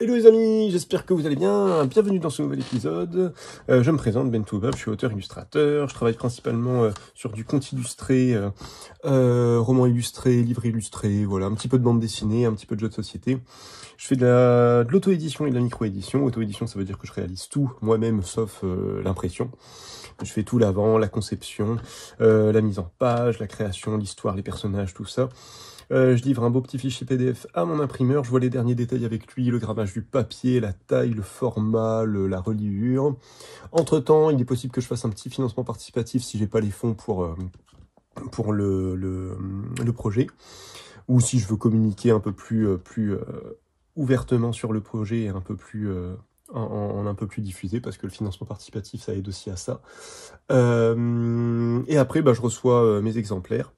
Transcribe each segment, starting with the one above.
Hello les amis, j'espère que vous allez bien, bienvenue dans ce nouvel épisode. Je me présente, Ben Toubab, je suis auteur-illustrateur, je travaille principalement sur du conte illustré, roman illustré, livre illustré, voilà, un petit peu de bande dessinée, un petit peu de jeux de société. Je fais de l'auto-édition et de la micro-édition. Auto-édition, ça veut dire que je réalise tout moi-même, sauf l'impression. Je fais tout l'avant, la conception, la mise en page, la création, l'histoire, les personnages, tout ça. Je livre un beau petit fichier PDF à mon imprimeur, je vois les derniers détails avec lui, le grammage du papier, la taille, le format, la reliure. Entre-temps, il est possible que je fasse un petit financement participatif si j'ai pas les fonds pour le projet, ou si je veux communiquer un peu plus ouvertement sur le projet et un peu plus en un peu plus diffusé, parce que le financement participatif, ça aide aussi à ça. Et après, je reçois mes exemplaires.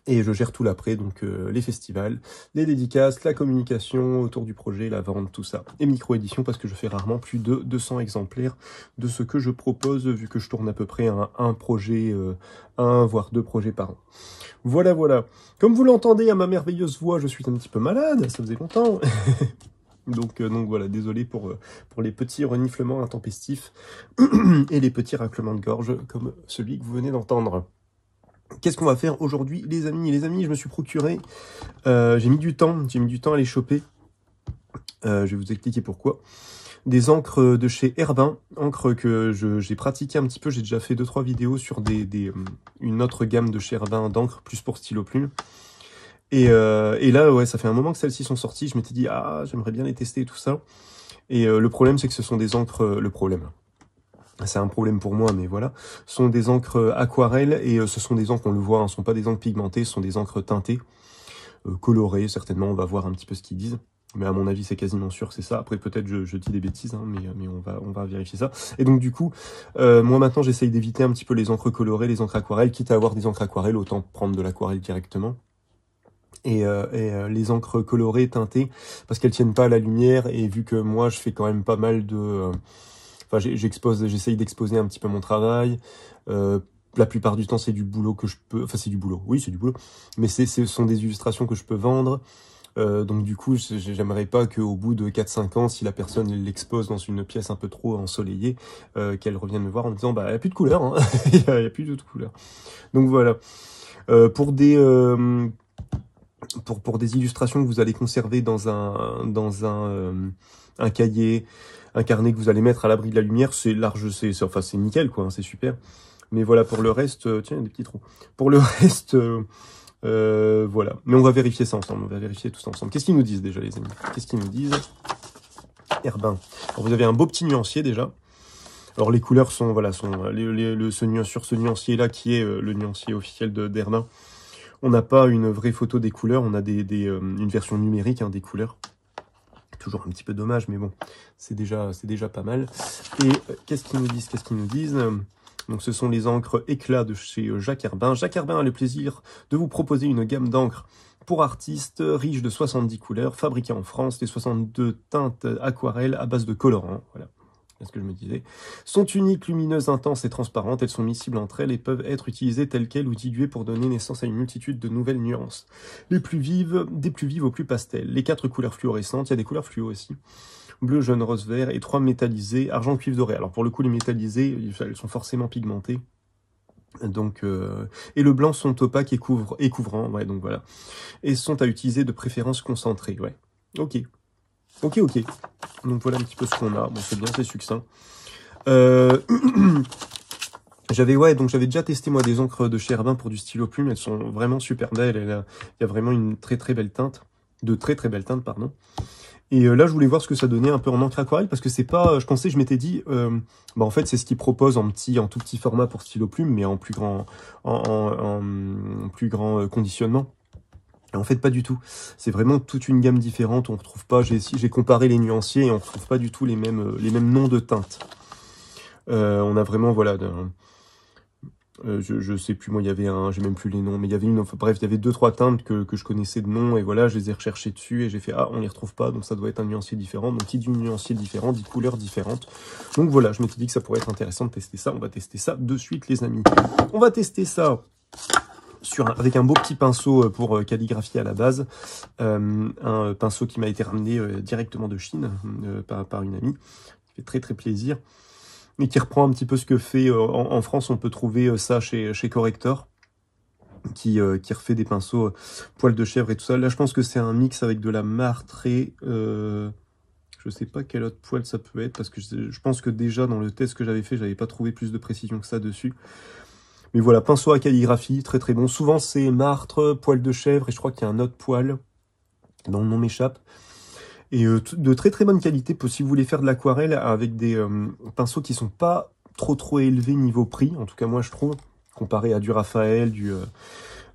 Et je gère tout l'après, donc les festivals, les dédicaces, la communication autour du projet, la vente, tout ça. Et micro-édition, parce que je fais rarement plus de 200 exemplaires de ce que je propose, vu que je tourne à peu près un projet, un voire deux projets par an. Voilà, voilà. Comme vous l'entendez à ma merveilleuse voix, je suis un petit peu malade, ça faisait longtemps. Donc voilà, désolé pour les petits reniflements intempestifs et les petits raclements de gorge, comme celui que vous venez d'entendre. Qu'est-ce qu'on va faire aujourd'hui, les amis? Les amis, je me suis procuré, j'ai mis du temps à les choper. Je vais vous expliquer pourquoi. Des encres de chez Herbin, encres que j'ai pratiqué un petit peu, j'ai déjà fait 2-3 vidéos sur une autre gamme de chez Herbin d'encre, plus pour stylo plume. Et là, ouais, ça fait un moment que celles-ci sont sorties, je m'étais dit, ah, j'aimerais bien les tester et tout ça. Et le problème, c'est que ce sont des encres, c'est un problème pour moi, mais voilà, sont des encres aquarelles, et ce sont des encres, on le voit, ne sont pas des encres pigmentées, ce sont des encres teintées, colorées, certainement, on va voir un petit peu ce qu'ils disent. Mais à mon avis, c'est quasiment sûr que c'est ça. Après, peut-être je dis des bêtises, hein, mais on va vérifier ça. Et donc, du coup, moi maintenant, j'essaye d'éviter un petit peu les encres colorées, les encres aquarelles. Quitte à avoir des encres aquarelles, autant prendre de l'aquarelle directement. Et les encres colorées, teintées, parce qu'elles tiennent pas à la lumière, et vu que moi, je fais quand même pas mal de... Enfin, j'essaye d'exposer un petit peu mon travail. La plupart du temps, c'est du boulot que je peux... Enfin, c'est du boulot. Oui, c'est du boulot. Mais ce sont des illustrations que je peux vendre. Donc du coup, j'aimerais pas qu'au bout de 4-5 ans, si la personne l'expose dans une pièce un peu trop ensoleillée, qu'elle revienne me voir en me disant, bah, il n'y a plus de couleur, hein. Il y a plus de couleur. Donc voilà. Pour des illustrations que vous allez conserver dans un cahier, un carnet que vous allez mettre à l'abri de la lumière, c'est large, c'est nickel, quoi, hein, c'est super. Mais voilà, pour le reste, tiens, il y a des petits trous. Pour le reste, voilà. Mais on va vérifier ça ensemble, on va vérifier tout ça ensemble. Qu'est-ce qu'ils nous disent déjà, les amis? Qu'est-ce qu'ils nous disent? Herbin. Alors, vous avez un beau petit nuancier déjà. Alors les couleurs sont, voilà, sur ce nuancier-là, qui est le nuancier officiel d'Herbin. On n'a pas une vraie photo des couleurs, on a une version numérique, hein, des couleurs. Toujours un petit peu dommage, mais bon, c'est déjà pas mal. Et qu'est-ce qu'ils nous disent? Donc ce sont les encres éclats de chez Jacques Herbin. Jacques Herbin a le plaisir de vous proposer une gamme d'encres pour artistes, riche de 70 couleurs, fabriquée en France, les 62 teintes aquarelles à base de colorants. Voilà. C'est ce que je me disais, sont uniques, lumineuses, intenses et transparentes. Elles sont miscibles entre elles et peuvent être utilisées telles quelles ou diluées pour donner naissance à une multitude de nouvelles nuances. Des plus vives aux plus pastels. Les 4 couleurs fluorescentes, il y a des couleurs fluo aussi. Bleu, jaune, rose, vert et 3 métallisés, argent, cuivre, doré. Alors pour le coup, les métallisés, elles sont forcément pigmentées. Donc et le blanc sont opaques et couvrants, ouais, donc voilà. Et sont à utiliser de préférence concentrées, ouais. Ok. Donc voilà un petit peu ce qu'on a. Bon, c'est bien, c'est succinct. J'avais déjà testé moi des encres de chez Herbin pour du stylo plume. Elles sont vraiment super belles. Il y a vraiment une très belle teinte. De très belles teintes, pardon. Et là, je voulais voir ce que ça donnait un peu en encre aquarelle, parce que c'est pas... je m'étais dit... en fait, c'est ce qu'ils proposent en tout petit format pour stylo plume, mais en plus grand, en plus grand conditionnement. En fait, pas du tout. C'est vraiment toute une gamme différente. On retrouve pas. J'ai comparé les nuanciers et on retrouve pas du tout les mêmes noms de teintes. On a vraiment, voilà, je sais plus, moi, il y avait j'ai même plus les noms, mais il y avait bref, il y avait 2-3 teintes que je connaissais de nom, et voilà, je les ai recherchées dessus, et j'ai fait, ah, on les retrouve pas, donc ça doit être un nuancier différent. Donc, qui dit nuancier différent, dit couleurs différentes. Donc voilà, je m'étais dit que ça pourrait être intéressant de tester ça. On va tester ça de suite, les amis. On va tester ça avec un beau petit pinceau pour calligraphie à la base, un pinceau qui m'a été ramené directement de Chine par une amie, qui fait très très plaisir, et qui reprend un petit peu ce que fait en France, on peut trouver ça chez Corrector, qui refait des pinceaux poils de chèvre et tout ça. Là je pense que c'est un mix avec de la martrée, je sais pas quel autre poil ça peut être, parce que je pense que déjà dans le test que j'avais fait, j'avais pas trouvé plus de précision que ça dessus. Mais voilà, pinceau à calligraphie, très très bon. Souvent c'est martre, poil de chèvre, et je crois qu'il y a un autre poil, dont le nom m'échappe. Et de très très bonne qualité, si vous voulez faire de l'aquarelle avec des pinceaux qui sont pas trop élevés niveau prix, en tout cas moi je trouve, comparé à du Raphaël, du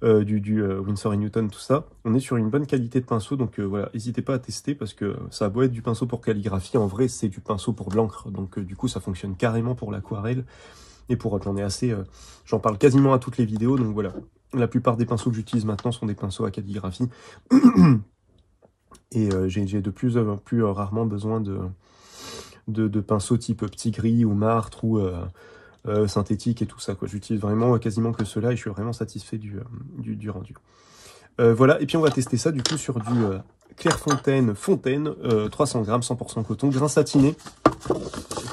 Winsor & Newton, tout ça, on est sur une bonne qualité de pinceau, donc voilà, n'hésitez pas à tester, parce que ça a beau être du pinceau pour calligraphie, en vrai c'est du pinceau pour de l'encre, donc du coup ça fonctionne carrément pour l'aquarelle, et pour j'en ai assez, j'en parle quasiment à toutes les vidéos, donc voilà, la plupart des pinceaux que j'utilise maintenant sont des pinceaux à calligraphie, et j'ai de plus en plus rarement besoin de pinceaux type petit gris ou martre ou synthétique et tout ça, quoi. J'utilise vraiment quasiment que cela et je suis vraiment satisfait du rendu. Voilà, et puis on va tester ça du coup sur du Clairefontaine 300 grammes, 100% coton, grain satiné,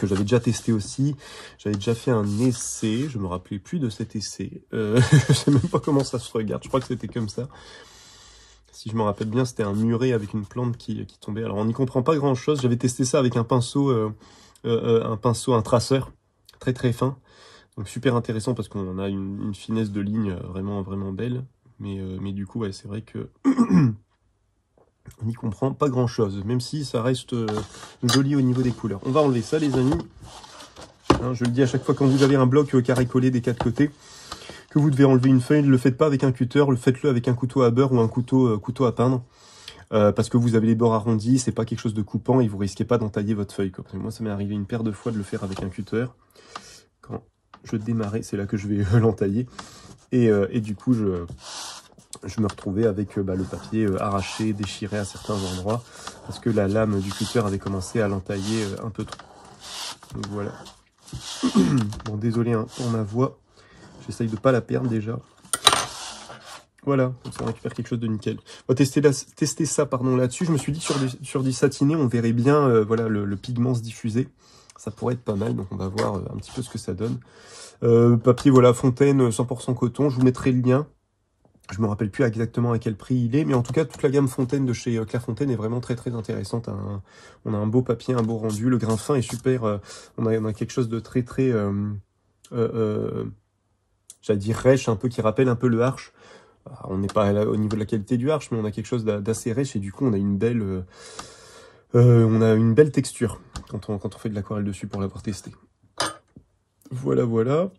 que j'avais déjà testé aussi. J'avais déjà fait un essai, je me rappelais plus de cet essai. Je sais même pas comment ça se regarde, je crois que c'était comme ça. Si je me rappelle bien, c'était un muret avec une plante qui tombait. Alors on n'y comprend pas grand chose. J'avais testé ça avec un pinceau, un traceur très très fin. Donc super intéressant parce qu'on a une finesse de ligne vraiment belle. Mais du coup, ouais, c'est vrai que on n'y comprend pas grand chose. Même si ça reste joli au niveau des couleurs. On va enlever ça, les amis. Hein, je le dis à chaque fois quand vous avez un bloc carré collé des quatre côtés, que vous devez enlever une feuille, ne le faites pas avec un cutter, faites-le avec un couteau à beurre ou un couteau à peindre. Parce que vous avez les bords arrondis, c'est pas quelque chose de coupant et vous risquez pas d'entailler votre feuille, quoi. Moi, ça m'est arrivé une paire de fois de le faire avec un cutter. Quand je démarrais, c'est là que je vais l'entailler. Et du coup, je me retrouvais avec le papier arraché, déchiré à certains endroits, parce que la lame du cutter avait commencé à l'entailler un peu trop. Donc voilà. Bon, désolé hein, pour ma voix. J'essaye de pas la perdre déjà. Voilà, comme ça on récupère quelque chose de nickel. On va tester ça là-dessus. Je me suis dit sur du satiné, on verrait bien voilà, le pigment se diffuser. Ça pourrait être pas mal, donc on va voir un petit peu ce que ça donne. Papier, voilà, Fontaine, 100% coton. Je vous mettrai le lien. Je me rappelle plus exactement à quel prix il est, mais en tout cas, toute la gamme Fontaine de chez Clairefontaine est vraiment très très intéressante. On a un beau papier, un beau rendu. Le grain fin est super. On a quelque chose de très très... j'allais dire rêche, un peu qui rappelle un peu le Arche. On n'est pas au niveau de la qualité du Arche, mais on a quelque chose d'assez rêche et du coup on a une belle texture quand on fait de l'aquarelle dessus pour l'avoir testé. Voilà, voilà.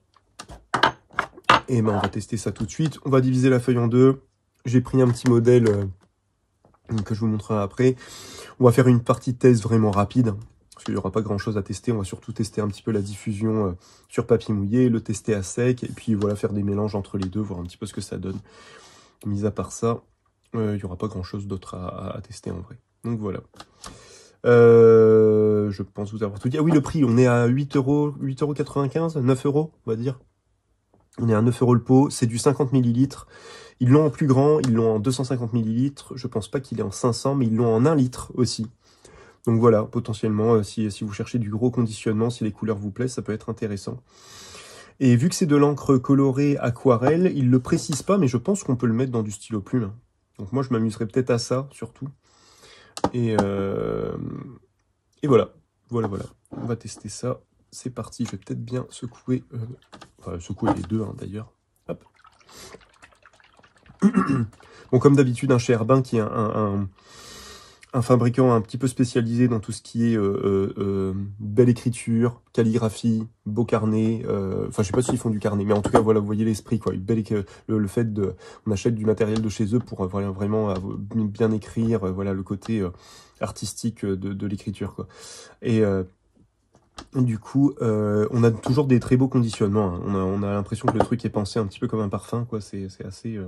Et ben on va tester ça tout de suite. On va diviser la feuille en deux. J'ai pris un petit modèle que je vous montrerai après. On va faire une partie de test vraiment rapide, parce qu'il n'y aura pas grand chose à tester. On va surtout tester un petit peu la diffusion sur papier mouillé, le tester à sec, et puis voilà, faire des mélanges entre les deux, voir un petit peu ce que ça donne. Mis à part ça, il n'y aura pas grand chose d'autre à tester en vrai. Donc voilà. Je pense vous avoir tout dit. Ah oui, le prix, on est à 8,95 €, 9 €, on va dire. On est à 9 € le pot, c'est du 50 ml. Ils l'ont en plus grand, ils l'ont en 250 ml. Je pense pas qu'il est en 500, mais ils l'ont en 1 litre aussi. Donc voilà, potentiellement, si vous cherchez du gros conditionnement, si les couleurs vous plaisent, ça peut être intéressant. Et vu que c'est de l'encre colorée aquarelle, ils le précisent pas, mais je pense qu'on peut le mettre dans du stylo plume. Donc moi, je m'amuserais peut-être à ça, surtout. Et voilà. Voilà. On va tester ça. C'est parti. Je vais peut-être bien secouer... enfin, secouer les deux, hein, d'ailleurs. Hop. Bon, comme d'habitude, chez Herbin, qui est un fabricant un petit peu spécialisé dans tout ce qui est belle écriture, calligraphie, beau carnet. Enfin, je sais pas s'ils font du carnet, mais en tout cas, voilà, vous voyez l'esprit, quoi. Le fait de, on achète du matériel de chez eux pour vraiment bien écrire. Voilà, le côté artistique de l'écriture, quoi. Et du coup, on a toujours des très beaux conditionnements. Hein. On a l'impression que le truc est pensé un petit peu comme un parfum, quoi. C'est assez.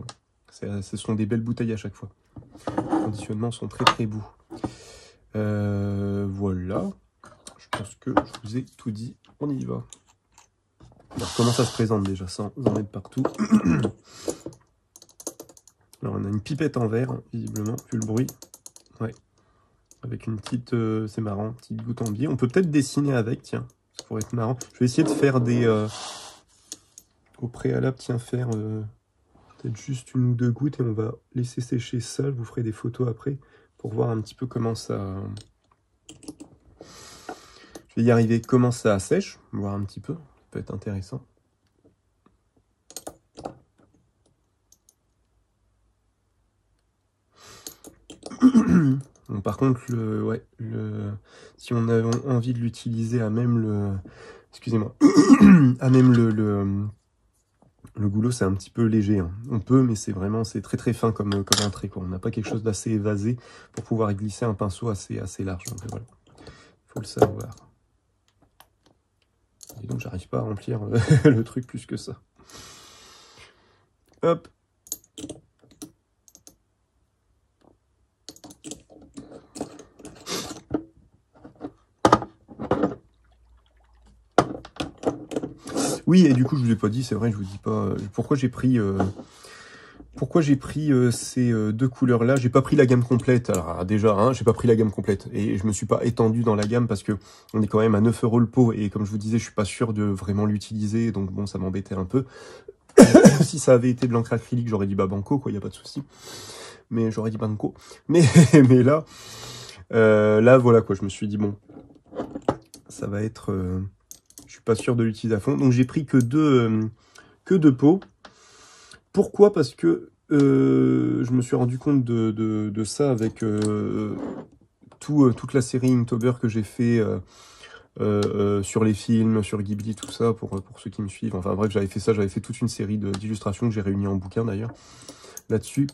Ce sont des belles bouteilles à chaque fois. Les conditionnements sont très très beaux. Voilà. Je pense que je vous ai tout dit. On y va. Alors, comment ça se présente déjà sans en mettre partout? Alors on a une pipette en verre, visiblement, vu le bruit. Ouais. Avec une petite, c'est marrant, petite goutte en biais. On peut peut-être dessiner avec, tiens. Ça pourrait être marrant. Je vais essayer de faire des... au préalable, tiens, faire peut-être juste une ou deux gouttes et on va laisser sécher ça. Je vous ferai des photos après pour voir un petit peu comment ça... Je vais y arriver, comment ça sèche, voir un petit peu. Ça peut être intéressant. Bon, par contre, si on a envie de l'utiliser à même le... Excusez-moi. à même le goulot, c'est un petit peu léger. Hein. On peut, mais c'est vraiment très très fin comme un trait. Quoi. On n'a pas quelque chose d'assez évasé pour pouvoir glisser un pinceau assez large. Donc voilà, il faut le savoir. Et donc j'arrive pas à remplir le truc plus que ça. Hop. Oui, et du coup, je vous ai pas dit, c'est vrai, je vous dis pas pourquoi j'ai pris ces deux couleurs-là. J'ai pas pris la gamme complète. Alors déjà, hein, j'ai pas pris la gamme complète et je me suis pas étendu dans la gamme parce que on est quand même à 9 € le pot et comme je vous disais, je suis pas sûr de vraiment l'utiliser, donc bon, ça m'embêtait un peu. Si ça avait été de l'encre acrylique, j'aurais dit bah banco, quoi, y a pas de souci. Mais j'aurais dit banco. Mais là, voilà quoi, je me suis dit bon, ça va être, je suis pas sûr de l'utiliser à fond, donc j'ai pris que deux pots. Pourquoi? Parce que je me suis rendu compte de ça avec toute la série Inktober que j'ai fait sur les films, sur Ghibli, tout ça, pour ceux qui me suivent. Enfin bref, j'avais fait ça, j'avais fait toute une série d'illustrations que j'ai réunies en bouquin d'ailleurs, là-dessus.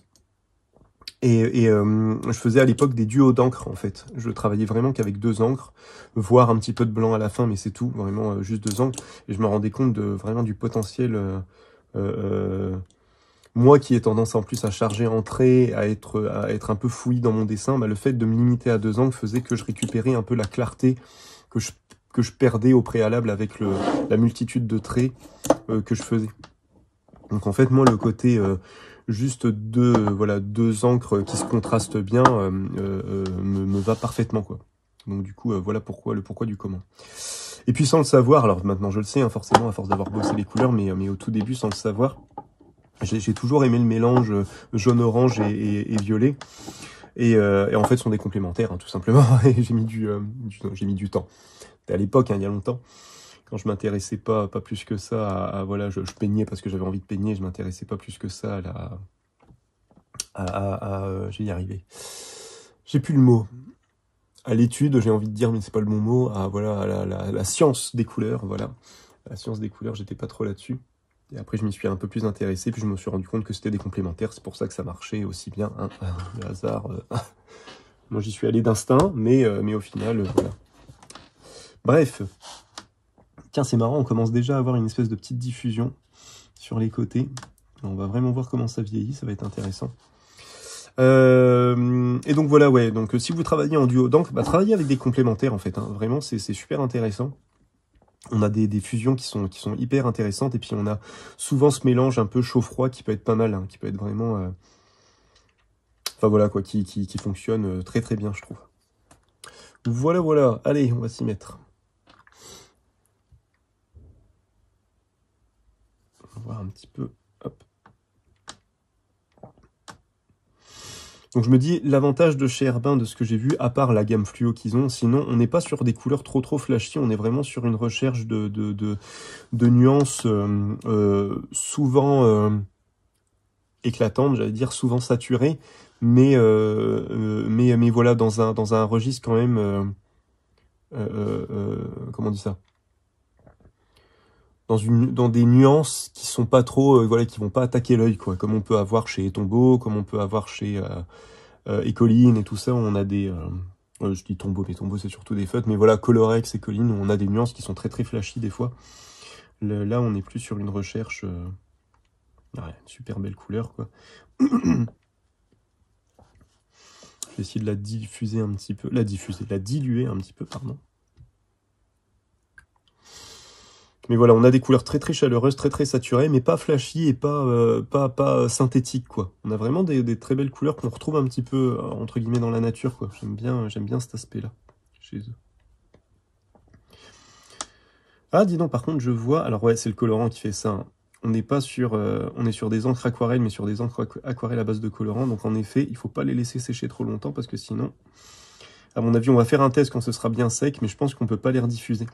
Et je faisais à l'époque des duos d'encre en fait. Je travaillais vraiment qu'avec 2 encres, voire un petit peu de blanc à la fin, mais c'est tout, vraiment juste 2 encres. Et je me rendais compte vraiment du potentiel... moi qui ai tendance en plus à charger en traits, à être un peu fouillis dans mon dessin, bah, le fait de me limiter à 2 angles faisait que je récupérais un peu la clarté que je perdais au préalable avec la multitude de traits que je faisais. Donc en fait, moi, le côté juste deux encres qui se contrastent bien me va parfaitement, quoi. Donc du coup, voilà le pourquoi du comment. Et puis sans le savoir, alors maintenant je le sais, hein, forcément, à force d'avoir bossé les couleurs, mais au tout début, sans le savoir, j'ai toujours aimé le mélange jaune-orange et violet. Et en fait, ce sont des complémentaires, hein, tout simplement. Et j'ai mis du temps. C'était à l'époque, hein, il y a longtemps, quand je m'intéressais pas plus que ça voilà, je peignais parce que j'avais envie de peigner. Je m'intéressais pas plus que ça je vais y arriver. J'ai plus le mot. À l'étude, j'ai envie de dire, mais c'est pas le bon mot. Voilà, à la science des couleurs, voilà. La science des couleurs, j'étais pas trop là-dessus. Et après, je m'y suis un peu plus intéressé, puis je me suis rendu compte que c'était des complémentaires. C'est pour ça que ça marchait aussi bien. Hein. Le hasard. Moi, j'y suis allé d'instinct, mais au final, voilà. Bref. Tiens, c'est marrant, on commence déjà à avoir une espèce de petite diffusion sur les côtés. On va vraiment voir comment ça vieillit, ça va être intéressant. Et donc voilà, ouais. Donc si vous travaillez en duo d'encre, bah, travaillez avec des complémentaires en fait. Hein. Vraiment, c'est super intéressant. On a des fusions qui sont hyper intéressantes et puis on a souvent ce mélange un peu chaud-froid qui peut être pas mal, hein, qui peut être vraiment... Enfin voilà quoi, qui fonctionne très très bien je trouve. Voilà, allez, on va s'y mettre. On va voir un petit peu, hop. Donc je me dis, l'avantage de chez Herbin, de ce que j'ai vu, à part la gamme fluo qu'ils ont, sinon on n'est pas sur des couleurs trop flashy, on est vraiment sur une recherche de nuances souvent éclatantes, j'allais dire souvent saturées, mais voilà, dans un registre quand même, comment on dit ça, dans des nuances qui sont pas trop, voilà, qui vont pas attaquer l'œil, quoi, comme on peut avoir chez Tombeau, comme on peut avoir chez Ecoline et tout ça, on a des... je dis Tombeau, mais Tombeau c'est surtout des feutres, mais voilà, Colorex et Ecoline, on a des nuances qui sont très flashy des fois. Là, on est plus sur une recherche... ouais, super belle couleur, quoi. Je vais essayer de la diffuser un petit peu, la diluer un petit peu, pardon. Mais voilà, on a des couleurs très très chaleureuses, très très saturées, mais pas flashy et pas synthétiques, quoi. On a vraiment des très belles couleurs qu'on retrouve un petit peu, entre guillemets, dans la nature, quoi. J'aime bien cet aspect-là, chez eux. Ah, dis donc, par contre, je vois... Alors ouais, c'est le colorant qui fait ça, hein. On n'est pas sur... on est sur des encres aquarelles, mais sur des encres aquarelles à base de colorant. Donc en effet, il faut pas les laisser sécher trop longtemps, parce que sinon... À mon avis, on va faire un test quand ce sera bien sec, mais je pense qu'on peut pas les rediffuser.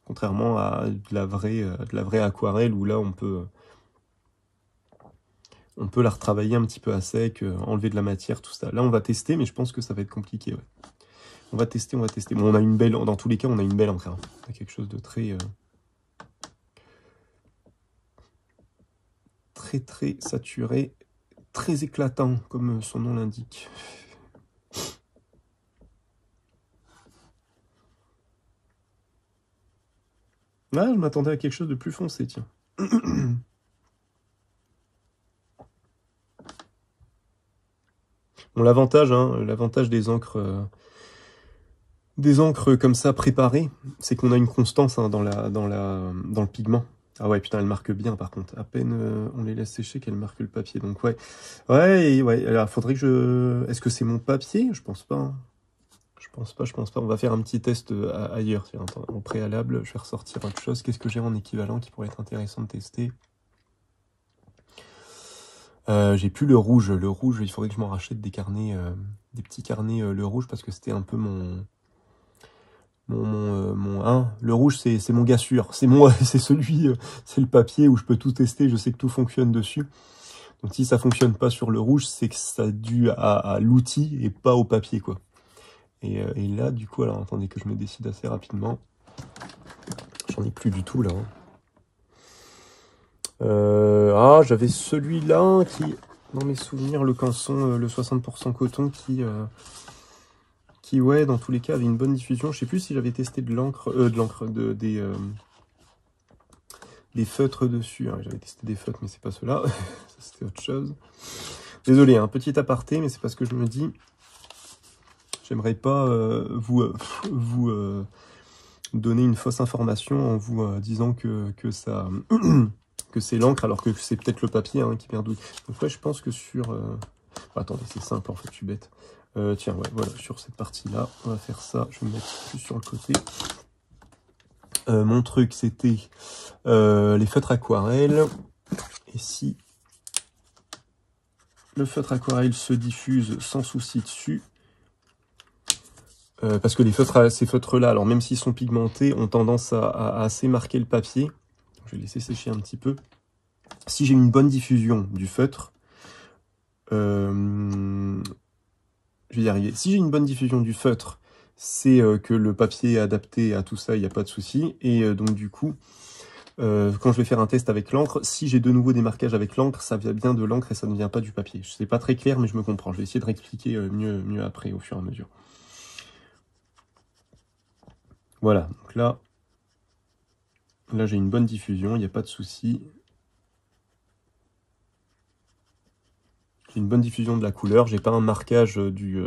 Contrairement à de la vraie aquarelle, où là, on peut la retravailler un petit peu à sec, enlever de la matière, tout ça. Là, on va tester, mais je pense que ça va être compliqué, ouais. On va tester. Bon, on a une belle... Dans tous les cas, on a une belle encre, hein. On a quelque chose de très... très saturé, très éclatant, comme son nom l'indique. Ah, je m'attendais à quelque chose de plus foncé, tiens. Bon, l'avantage des encres comme ça préparées, c'est qu'on a une constance, hein, dans le pigment. Ah ouais, putain, elle marque bien, par contre. À peine on les laisse sécher qu'elle marque le papier. Donc ouais, ouais. Alors, faudrait que je... Est-ce que c'est mon papier? Je pense pas, hein. Je pense pas. On va faire un petit test ailleurs. Tiens, attends, au préalable, je vais ressortir autre chose. Qu'est-ce que j'ai en équivalent qui pourrait être intéressant de tester? J'ai plus le rouge. Le rouge, il faudrait que je m'en rachète des carnets, des petits carnets, le rouge, parce que c'était un peu le rouge, c'est mon gars sûr. C'est c'est celui, c'est le papier où je peux tout tester. Je sais que tout fonctionne dessus. Donc si ça fonctionne pas sur le rouge, c'est que ça a dû à l'outil et pas au papier, quoi. Et là, du coup, alors attendez que je me décide assez rapidement. J'en ai plus du tout, là, hein. J'avais celui-là qui, dans mes souvenirs, le Canson, le 60% coton, qui, ouais, dans tous les cas, avait une bonne diffusion. Je sais plus si j'avais testé des feutres dessus, hein. J'avais testé des feutres, mais c'est pas cela. C'était autre chose. Désolé, un petit aparté, mais c'est parce que je me dis... J'aimerais pas vous donner une fausse information en vous disant que ça que c'est l'encre, alors que c'est peut-être le papier, hein, qui merdouille. Donc ouais, je pense que sur... attendez, c'est simple, en fait, je suis bête. Tiens, ouais, voilà, sur cette partie-là, on va faire ça. Je vais me mettre plus sur le côté. Mon truc, c'était les feutres aquarelles. Et si le feutre aquarelle se diffuse sans souci dessus... parce que ces feutres-là, alors même s'ils sont pigmentés, ont tendance à assez marquer le papier. Je vais laisser sécher un petit peu. Si j'ai une bonne diffusion du feutre, je vais y arriver. Si j'ai une bonne diffusion du feutre, c'est que le papier est adapté à tout ça, il n'y a pas de souci. Et donc du coup, quand je vais faire un test avec l'encre, si j'ai de nouveau des marquages avec l'encre, ça vient bien de l'encre et ça ne vient pas du papier. C'est pas très clair, mais je me comprends. Je vais essayer de réexpliquer mieux après, au fur et à mesure. Voilà, donc là j'ai une bonne diffusion, il n'y a pas de souci. J'ai une bonne diffusion de la couleur, j'ai pas un marquage du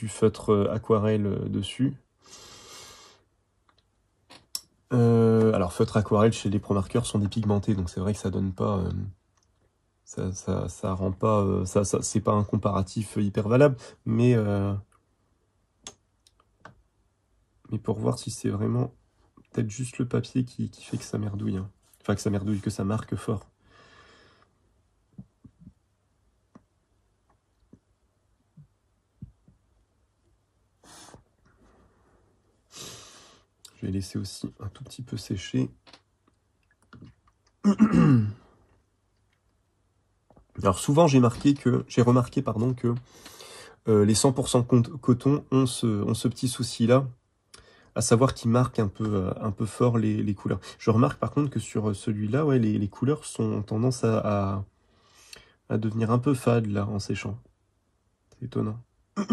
feutre aquarelle dessus. Alors feutre aquarelle chez les pro marqueurs sont dépigmentés, donc c'est vrai que ça donne pas... ça rend pas... c'est pas un comparatif hyper valable, mais pour voir si c'est vraiment peut-être juste le papier qui fait que ça merdouille, hein. Enfin que ça merdouille, que ça marque fort. Je vais laisser aussi un tout petit peu sécher. Alors souvent j'ai remarqué que les 100% coton ont ce petit souci-là, à savoir qu'ils marquent un peu fort les couleurs. Je remarque par contre que sur celui-là, ouais, les couleurs ont tendance à devenir un peu fades là en séchant. C'est étonnant. Bon,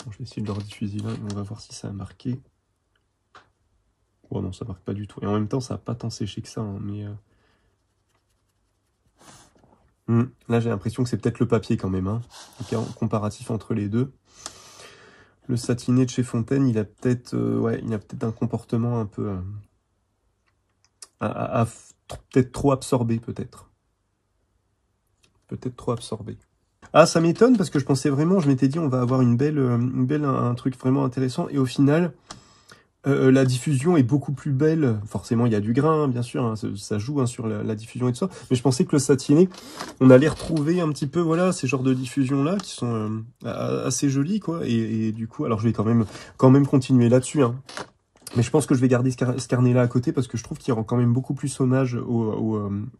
je vais essayer de le rediffuser là, on va voir si ça a marqué. Oh non, ça marque pas du tout. Et en même temps, ça n'a pas tant séché que ça, hein, mais... Là, j'ai l'impression que c'est peut-être le papier quand même, hein. Donc, en comparatif entre les deux. Le satiné de chez Fontaine, il a peut-être un comportement un peu peut-être trop absorbé, peut-être. Peut-être trop absorbé. Ah, ça m'étonne parce que je pensais vraiment, je m'étais dit on va avoir un truc vraiment intéressant et au final, la diffusion est beaucoup plus belle. Forcément, il y a du grain, hein, bien sûr, hein, ça joue hein, sur la diffusion et tout ça. Mais je pensais que le satiné, on allait retrouver un petit peu, voilà, ces genres de diffusions-là qui sont assez jolies, quoi. Et du coup, alors je vais quand même continuer là-dessus, hein. Mais je pense que je vais garder ce carnet-là à côté parce que je trouve qu'il rend quand même beaucoup plus hommage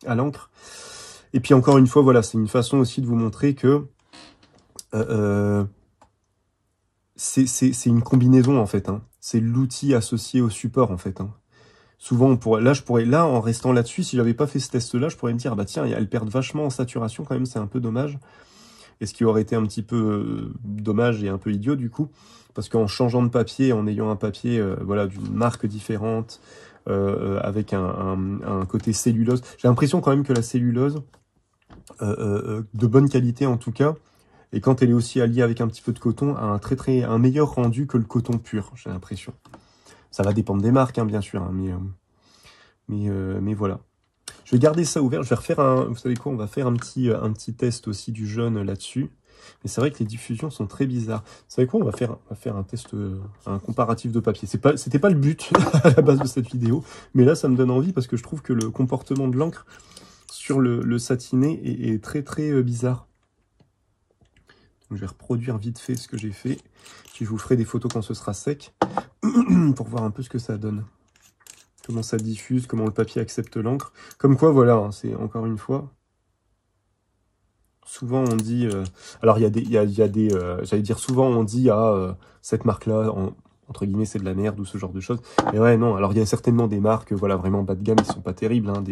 à l'encre. Et puis encore une fois, voilà, c'est une façon aussi de vous montrer que c'est une combinaison en fait. Hein. C'est l'outil associé au support en fait. Hein. Souvent, là, en restant là-dessus, si j'avais pas fait ce test-là, je pourrais me dire, bah tiens, elles perdent vachement en saturation quand même, c'est un peu dommage. Et ce qui aurait été un petit peu dommage et un peu idiot du coup, parce qu'en changeant de papier, en ayant un papier voilà, d'une marque différente, avec un côté cellulose, j'ai l'impression quand même que la cellulose, de bonne qualité en tout cas, et quand elle est aussi alliée avec un petit peu de coton, a un meilleur rendu que le coton pur, j'ai l'impression. Ça va dépendre des marques, hein, bien sûr, hein, mais voilà. Je vais garder ça ouvert. Je vais refaire vous savez quoi, on va faire un petit test aussi du jaune là-dessus. Mais c'est vrai que les diffusions sont très bizarres. Vous savez quoi, on va faire un test, un comparatif de papier. C'était pas le but à la base de cette vidéo, mais là ça me donne envie parce que je trouve que le comportement de l'encre sur le satiné est très très bizarre. Donc, je vais reproduire vite fait ce que j'ai fait. Puis je vous ferai des photos quand ce sera sec pour voir un peu ce que ça donne. Comment ça diffuse, comment le papier accepte l'encre. Comme quoi, voilà, hein, c'est encore une fois. Souvent on dit, alors il y a des, j'allais dire souvent on dit cette marque-là, entre guillemets c'est de la merde ou ce genre de choses. Et ouais non, alors il y a certainement des marques, voilà vraiment bas de gamme, ils sont pas terribles, hein,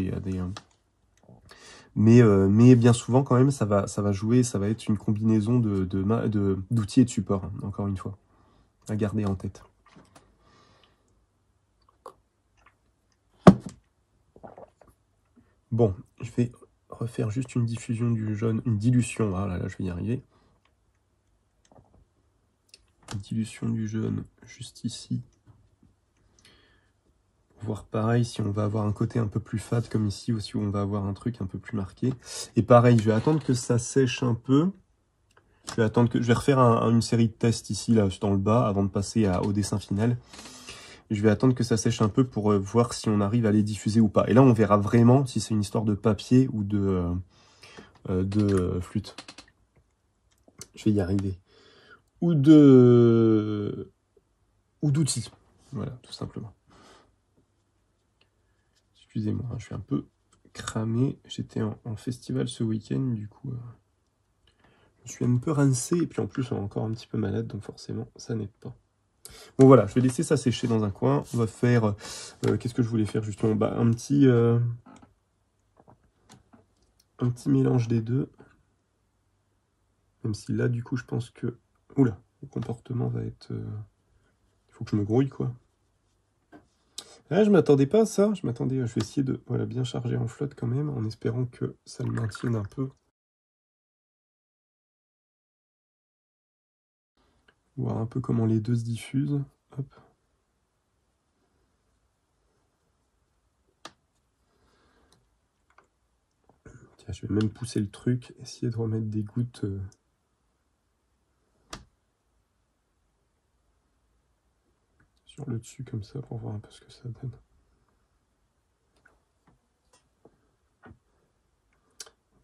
mais bien souvent quand même ça va jouer, ça va être une combinaison d'outils et de supports, hein, encore une fois, à garder en tête. Bon, je vais refaire juste une diffusion du jaune, une dilution, ah là là je vais y arriver. Dilution du jaune juste ici. Voir pareil si on va avoir un côté un peu plus fade comme ici ou si on va avoir un truc un peu plus marqué. Et pareil, je vais attendre que ça sèche un peu. Je vais refaire une série de tests ici là dans le bas avant de passer au dessin final. Je vais attendre que ça sèche un peu pour voir si on arrive à les diffuser ou pas. Et là on verra vraiment si c'est une histoire de papier ou de flûte. Je vais y arriver. Ou d'outils. Voilà, tout simplement. Excusez-moi, je suis un peu cramé. J'étais en festival ce week-end, du coup, je suis un peu rincé. Et puis en plus, on est encore un petit peu malade, donc forcément, ça n'aide pas. Bon voilà, je vais laisser ça sécher dans un coin. On va faire... qu'est-ce que je voulais faire justement, bah, un petit mélange des deux. Même si là, du coup, je pense que... Oula, le comportement va être... Il faut que je me grouille, quoi. Ah, je m'attendais pas à ça. Je vais essayer de bien charger en flotte quand même, en espérant que ça le maintienne un peu. Voir un peu comment les deux se diffusent. Hop. Tiens, je vais même pousser le truc, essayer de remettre des gouttes... sur le dessus comme ça pour voir un peu ce que ça donne.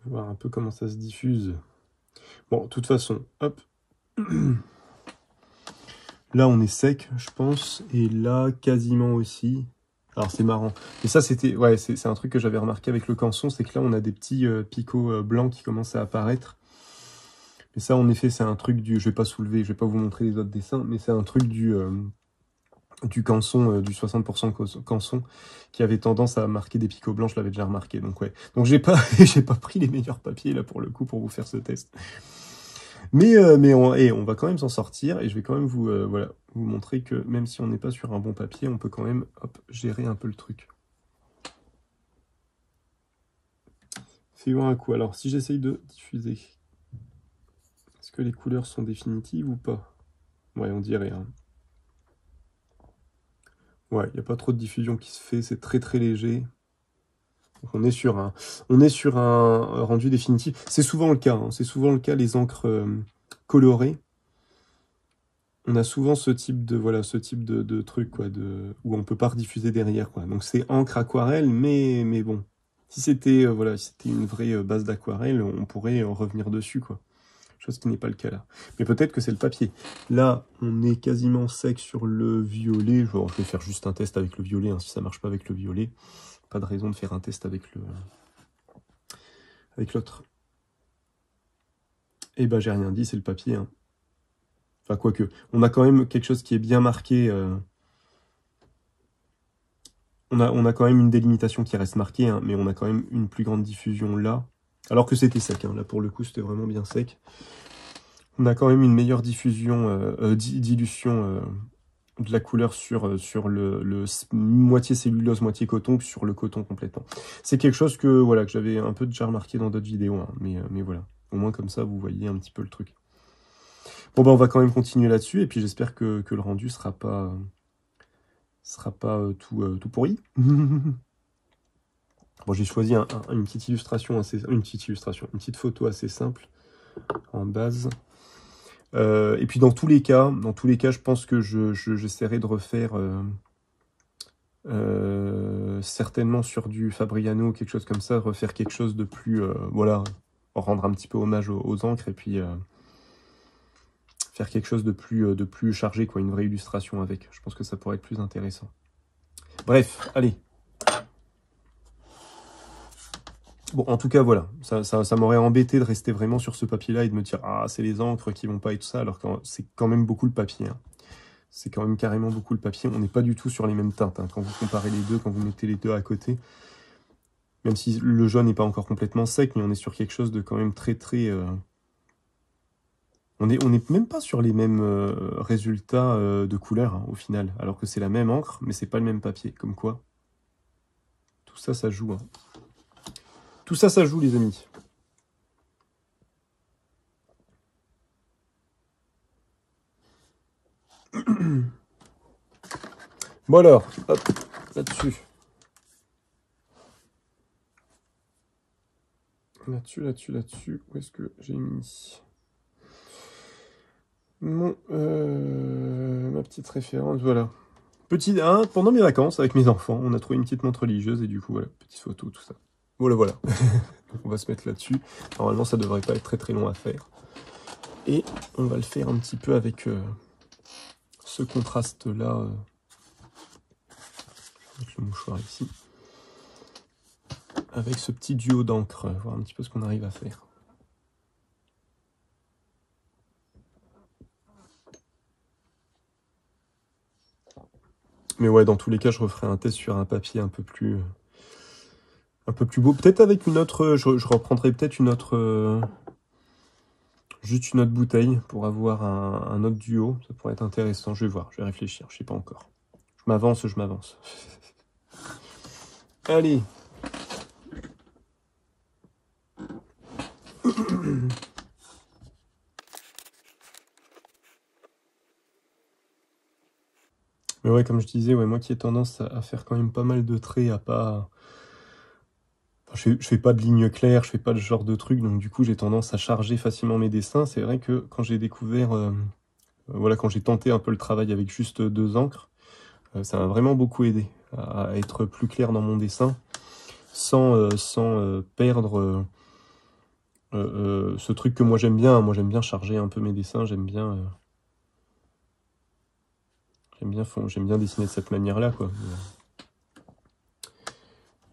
Voir un peu comment ça se diffuse. Bon, de toute façon, hop. Là, on est sec, je pense. Et là, quasiment aussi. Alors, c'est marrant. Et ça, c'était... Ouais, c'est un truc que j'avais remarqué avec le canson, c'est que là, on a des petits picots blancs qui commencent à apparaître. Mais ça, en effet, c'est un truc du... Je vais pas soulever, je vais pas vous montrer les autres dessins, mais c'est un truc du canson, du 60% canson, qui avait tendance à marquer des picots blancs, je l'avais déjà remarqué. Donc ouais. Donc j'ai pas pris les meilleurs papiers là pour le coup pour vous faire ce test. Mais on va quand même s'en sortir et je vais quand même vous montrer que même si on n'est pas sur un bon papier, on peut quand même gérer un peu le truc. Fais voir un coup. Alors si j'essaye de diffuser, est-ce que les couleurs sont définitives ou pas? Ouais, on dirait. Hein. Ouais, il n'y a pas trop de diffusion qui se fait, c'est très très léger. Donc on est sur un rendu définitif. C'est souvent le cas, hein. C'est souvent le cas, les encres colorées. On a souvent ce type de voilà, ce type de truc quoi, où on peut pas rediffuser derrière quoi. Donc c'est encre aquarelle, mais bon, si c'était voilà, si c'était une vraie base d'aquarelle, on pourrait revenir dessus quoi. Chose qui n'est pas le cas là. Mais peut-être que c'est le papier. Là, on est quasiment sec sur le violet. Bon, je vais faire juste un test avec le violet. Hein. Si ça marche pas avec le violet, pas de raison de faire un test avec l'autre. Et ben j'ai rien dit, c'est le papier. Hein. Enfin, quoique. On a quand même quelque chose qui est bien marqué. On a quand même une délimitation qui reste marquée, hein, mais on a quand même une plus grande diffusion là. Alors que c'était sec. Hein. Là, pour le coup, c'était vraiment bien sec. On a quand même une meilleure diffusion, dilution de la couleur sur le moitié cellulose, moitié coton, que sur le coton complètement. C'est quelque chose que voilà que j'avais un peu déjà remarqué dans d'autres vidéos, hein, mais voilà. Au moins comme ça, vous voyez un petit peu le truc. Bon, bah on va quand même continuer là-dessus, et puis j'espère que le rendu sera pas tout pourri. Bon, j'ai choisi une petite illustration, une petite photo assez simple en base. Et puis dans tous les cas, je pense que j'essaierai de refaire certainement sur du Fabriano ou quelque chose comme ça, refaire quelque chose de plus, voilà, rendre un petit peu hommage aux encres et puis faire quelque chose de plus chargé, quoi, une vraie illustration avec. Je pense que ça pourrait être plus intéressant. Bref, allez. Bon, en tout cas, voilà, ça m'aurait embêté de rester vraiment sur ce papier-là et de me dire « Ah, c'est les encres qui vont pas et tout ça », alors que c'est quand même beaucoup le papier. Hein. C'est quand même carrément beaucoup le papier. On n'est pas du tout sur les mêmes teintes. Hein. Quand vous comparez les deux, quand vous mettez les deux à côté, même si le jaune n'est pas encore complètement sec, mais on est sur quelque chose de quand même très... On est même pas sur les mêmes résultats de couleurs, hein, au final. Alors que c'est la même encre, mais c'est pas le même papier. Comme quoi, tout ça, ça joue. Hein. Tout ça, ça joue, les amis. Bon alors, hop, là-dessus. Là-dessus. Où est-ce que j'ai mis ma petite référence, voilà. Pendant mes vacances avec mes enfants, on a trouvé une petite montre religieuse et du coup, voilà, petite photo, tout ça. Voilà. Donc on va se mettre là-dessus. Normalement, ça devrait pas être très très long à faire. Et on va le faire un petit peu avec ce contraste-là. Je vais mettre le mouchoir ici. Avec ce petit duo d'encre, voir un petit peu ce qu'on arrive à faire. Mais ouais, dans tous les cas, je referai un test sur un papier un peu plus beau. Peut-être avec une autre... Je reprendrai peut-être une autre... juste une autre bouteille pour avoir un autre duo. Ça pourrait être intéressant. Je vais voir, je vais réfléchir. Je sais pas encore. Je m'avance. Allez. Mais ouais, comme je disais, ouais, moi qui ai tendance à faire quand même pas mal de traits, à pas... Enfin, je fais pas de lignes claires, je fais pas ce genre de trucs, donc du coup j'ai tendance à charger facilement mes dessins. C'est vrai que quand j'ai découvert... voilà, quand j'ai tenté un peu le travail avec juste 2 encres, ça m'a vraiment beaucoup aidé à être plus clair dans mon dessin, sans perdre ce truc que moi j'aime bien. Moi j'aime bien charger un peu mes dessins, j'aime bien dessiner de cette manière-là, quoi.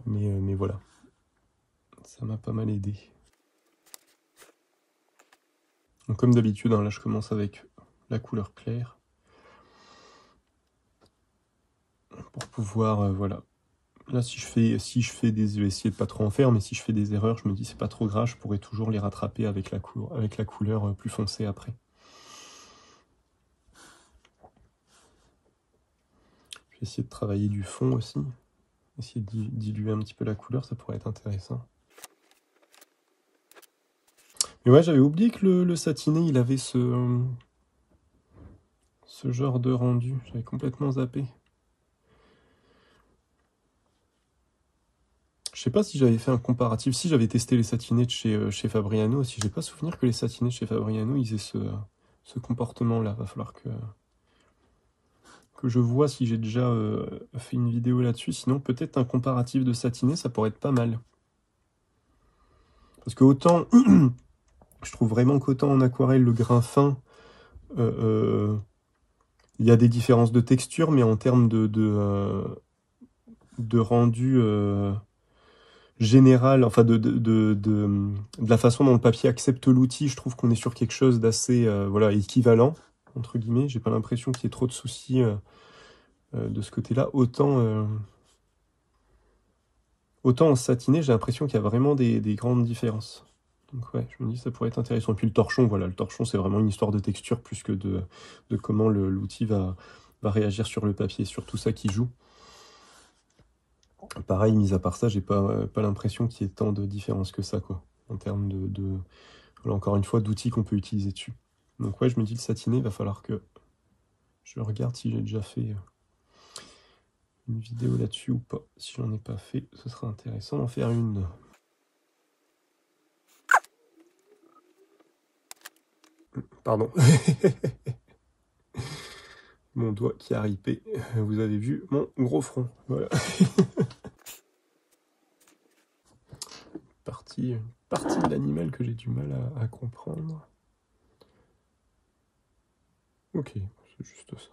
Mais voilà, ça m'a pas mal aidé. Donc comme d'habitude, hein, là je commence avec la couleur claire. Pour pouvoir, voilà. Là si je fais je vais essayer de pas trop en faire, mais si je fais des erreurs, je me dis c'est pas trop grave, je pourrais toujours les rattraper avec la couleur plus foncée après. Je vais essayer de travailler du fond aussi. Essayer de diluer un petit peu la couleur, ça pourrait être intéressant. Mais ouais, j'avais oublié que le satiné, il avait ce genre de rendu. J'avais complètement zappé. Je pas si j'avais fait un comparatif, si j'avais testé les satinés de chez Fabriano, si j'ai pas souvenir que les satinés de chez Fabriano, ils aient ce comportement-là. Va falloir que je vois si j'ai déjà fait une vidéo là-dessus. Sinon, peut-être un comparatif de satiné, ça pourrait être pas mal. Parce que autant, je trouve vraiment qu'autant en aquarelle, le grain fin, il y a des différences de texture, mais en termes de rendu général, enfin de la façon dont le papier accepte l'outil, je trouve qu'on est sur quelque chose d'assez voilà, équivalent, entre guillemets. J'ai pas l'impression qu'il y ait trop de soucis de ce côté-là. Autant en satiné, j'ai l'impression qu'il y a vraiment des grandes différences. Donc ouais, je me dis ça pourrait être intéressant. Et puis le torchon, voilà, le torchon c'est vraiment une histoire de texture plus que de comment l'outil va réagir sur le papier, sur tout ça qui joue. Pareil, mis à part ça, j'ai pas l'impression qu'il y ait tant de différences que ça, quoi, en termes voilà, encore une fois, d'outils qu'on peut utiliser dessus. Donc ouais, je me dis le satiné, il va falloir que je regarde si j'ai déjà fait une vidéo là-dessus ou pas. Si j'en ai pas fait, ce sera intéressant d'en faire une. Pardon. Mon doigt qui a ripé. Vous avez vu mon gros front. Voilà. Partie de l'animal que j'ai du mal à comprendre. Ok, c'est juste ça.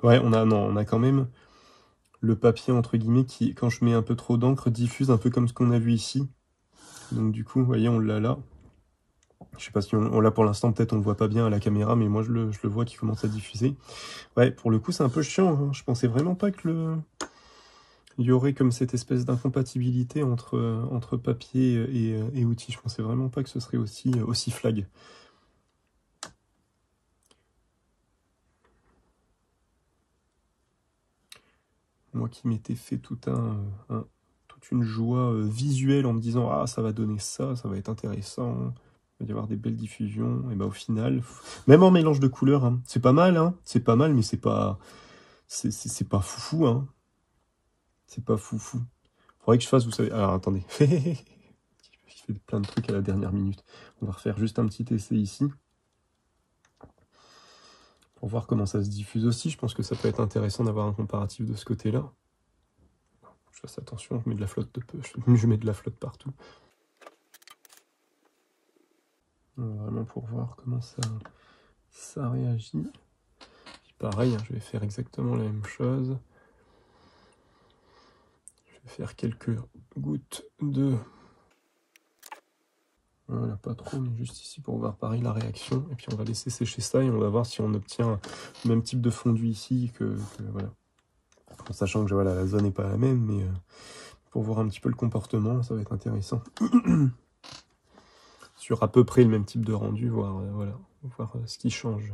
Ouais, on a quand même le papier, entre guillemets, qui, quand je mets un peu trop d'encre, diffuse un peu comme ce qu'on a vu ici. Donc du coup, vous voyez, on l'a là. Je sais pas si on l'a pour l'instant, peut-être on le voit pas bien à la caméra, mais moi je le vois qui commence à diffuser. Ouais, pour le coup, c'est un peu chiant. Hein. Je pensais vraiment pas que il y aurait comme cette espèce d'incompatibilité entre papier et outils. Je pensais vraiment pas que ce serait aussi flag. Moi qui m'étais fait toute une joie visuelle en me disant « Ah, ça va donner ça va être intéressant, il va y avoir des belles diffusions. » Et ben au final, même en mélange de couleurs, hein, c'est pas mal, c'est pas mal, mais c'est pas foufou, hein. C'est pas foufou. Faudrait que je fasse, vous savez... Alors, attendez. Je fais plein de trucs à la dernière minute. On va refaire juste un petit essai ici. Pour voir comment ça se diffuse aussi. Je pense que ça peut être intéressant d'avoir un comparatif de ce côté-là. Je fasse attention, je mets de la flotte je mets de la flotte partout. Vraiment pour voir comment ça réagit. Puis pareil, hein, je vais faire exactement la même chose. Je vais faire quelques gouttes de... Voilà, pas trop, mais juste ici pour voir pareil la réaction. Et puis on va laisser sécher ça et on va voir si on obtient le même type de fondu ici que voilà. En sachant que voilà, la zone n'est pas la même, mais pour voir un petit peu le comportement, ça va être intéressant. Sur à peu près le même type de rendu, voir ce qui change.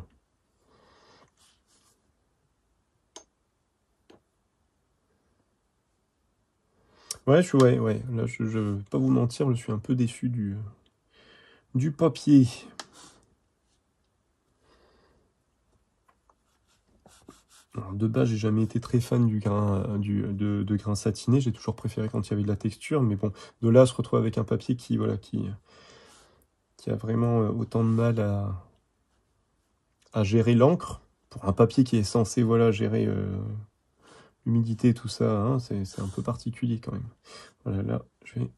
Ouais, là je vais pas vous mentir, je suis un peu déçu du papier. Alors, de base, j'ai jamais été très fan du grain, de grain satiné, j'ai toujours préféré quand il y avait de la texture, mais bon, de là à se retrouver avec un papier qui a vraiment autant de mal à gérer l'encre, pour un papier qui est censé gérer l'humidité, tout ça, hein, c'est un peu particulier quand même. Voilà, là, je vais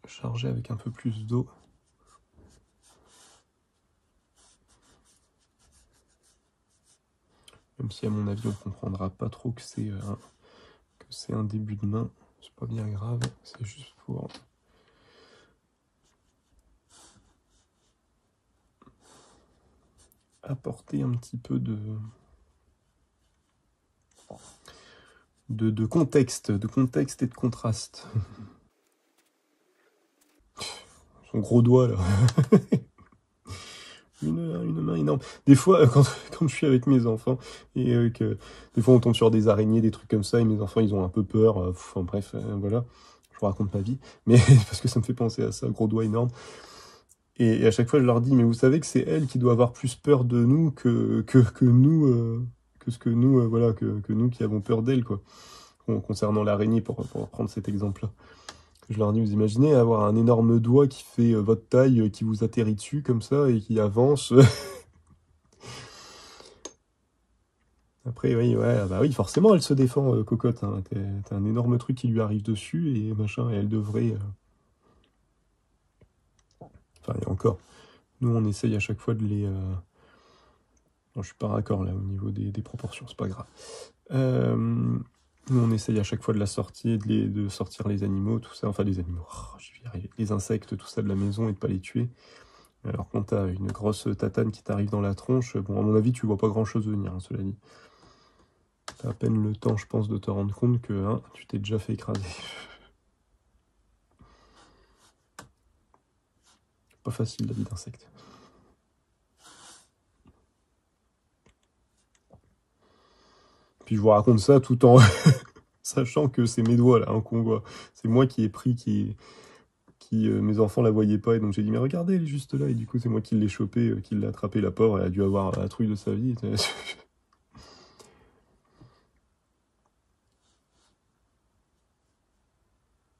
charger avec un peu plus d'eau. Même si à mon avis on comprendra pas trop que c'est un début de main, c'est pas bien grave, c'est juste pour apporter un petit peu de contexte, et de contraste. Son gros doigt là. Une main énorme. Des fois, quand je suis avec mes enfants, et que des fois on tombe sur des araignées, des trucs comme ça, et mes enfants ils ont un peu peur, enfin bref, voilà, je vous raconte ma vie, mais parce que ça me fait penser à ça, gros doigt énorme. Et à chaque fois je leur dis, mais vous savez que c'est elle qui doit avoir plus peur de nous que nous, ce que nous, voilà, que nous qui avons peur d'elle, quoi. Concernant l'araignée, pour prendre cet exemple-là. Je leur dis, vous imaginez avoir un énorme doigt qui fait votre taille, qui vous atterrit dessus comme ça et qui avance. Après, oui, ouais, bah oui, forcément, elle se défend, cocotte. Hein. T'as un énorme truc qui lui arrive dessus et machin, et elle devrait. Enfin, et encore. Nous, on essaye à chaque fois de les. Non, je suis pas raccord là au niveau des proportions, c'est pas grave. Nous, on essaye à chaque fois de la sortir, de sortir les animaux, tout ça. Enfin, les animaux, je vais y arriver. Les insectes, tout ça de la maison et de pas les tuer. Alors, quand t'as une grosse tatane qui t'arrive dans la tronche, bon, à mon avis, tu vois pas grand-chose venir, hein, cela dit. T'as à peine le temps, je pense, de te rendre compte que hein, tu t'es déjà fait écraser. Pas facile, la vie d'insecte. Puis je vous raconte ça tout en sachant que c'est mes doigts, là, hein, qu'on voit. C'est moi qui ai pris, mes enfants la voyaient pas, et donc j'ai dit, mais regardez, elle est juste là, et du coup, c'est moi qui l'ai chopé, qui l'ai attrapé, la pauvre, elle a dû avoir un truc de sa vie.